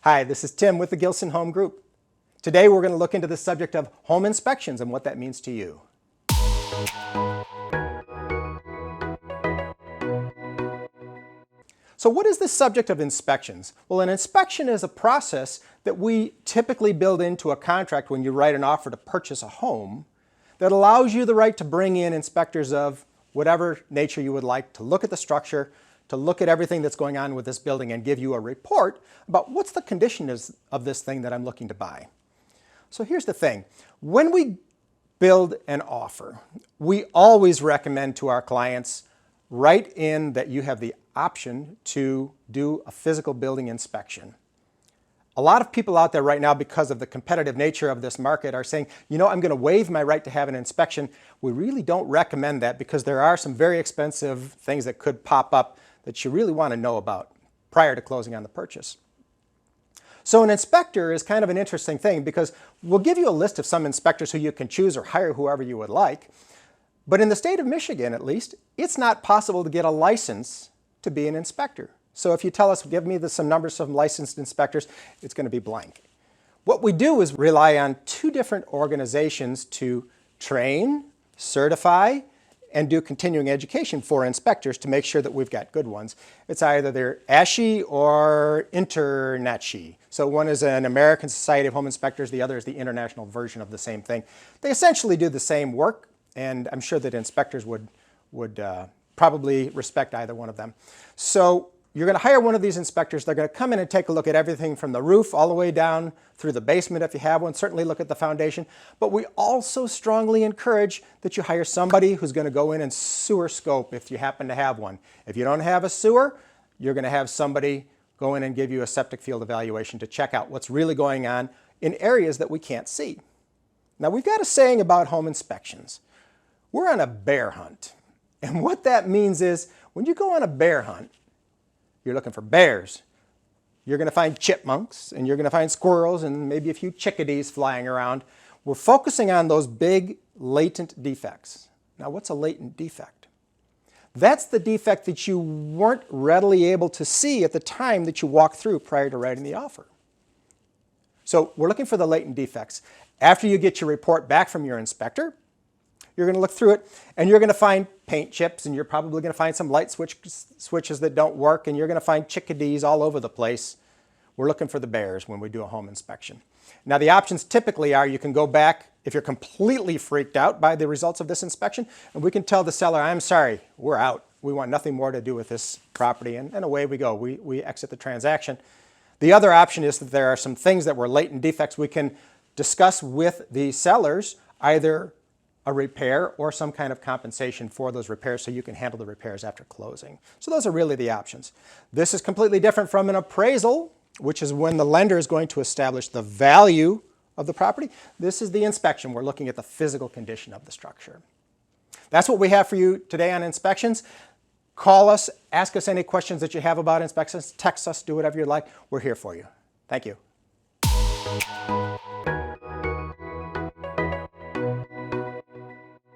Hi, this is Tim with the Gilson Home Group. Today we're going to look into the subject of home inspections and what that means to you. So what is the subject of inspections? Well, an inspection is a process that we typically build into a contract when you write an offer to purchase a home that allows you the right to bring in inspectors of whatever nature you would like to look at the structure, to look at everything that's going on with this building and give you a report about what's the condition of this thing that I'm looking to buy. So here's the thing. When we build an offer, we always recommend to our clients write in that you have the option to do a physical building inspection. A lot of people out there right now, because of the competitive nature of this market, are saying, you know, I'm going to waive my right to have an inspection. We really don't recommend that because there are some very expensive things that could pop up that you really want to know about prior to closing on the purchase. So an inspector is kind of an interesting thing because we'll give you a list of some inspectors who you can choose or hire whoever you would like. But in the state of Michigan, at least, it's not possible to get a license to be an inspector. So if you tell us, give me some numbers of licensed inspectors, it's going to be blank. What we do is rely on two different organizations to train, certify, and do continuing education for inspectors to make sure that we've got good ones. It's either they're ASHI or INTERNACHI. So one is an American Society of Home Inspectors, the other is the international version of the same thing. They essentially do the same work, and I'm sure that inspectors would probably respect either one of them. So you're going to hire one of these inspectors. They're going to come in and take a look at everything from the roof all the way down through the basement if you have one. Certainly look at the foundation. But we also strongly encourage that you hire somebody who's going to go in and sewer scope if you happen to have one. If you don't have a sewer, you're going to have somebody go in and give you a septic field evaluation to check out what's really going on in areas that we can't see. Now we've got a saying about home inspections. We're on a bear hunt. And what that means is when you go on a bear hunt, you're looking for bears. You're going to find chipmunks, and you're going to find squirrels, and maybe a few chickadees flying around. We're focusing on those big latent defects. Now, what's a latent defect? That's the defect that you weren't readily able to see at the time that you walked through prior to writing the offer. So we're looking for the latent defects. After you get your report back from your inspector, you're going to look through it, and you're going to find paint chips, and you're probably going to find some light switches that don't work, and you're going to find chickadees all over the place. We're looking for the bears when we do a home inspection. Now, the options typically are you can go back if you're completely freaked out by the results of this inspection, and we can tell the seller, I'm sorry, we're out. We want nothing more to do with this property, and away we go. We exit the transaction. The other option is that there are some things that were latent defects we can discuss with the sellers, either a repair or some kind of compensation for those repairs so you can handle the repairs after closing. So those are really the options. This is completely different from an appraisal, which is when the lender is going to establish the value of the property. This is the inspection. We're looking at the physical condition of the structure. That's what we have for you today on inspections. Call us, ask us any questions that you have about inspections, text us, do whatever you'd like. We're here for you. Thank you.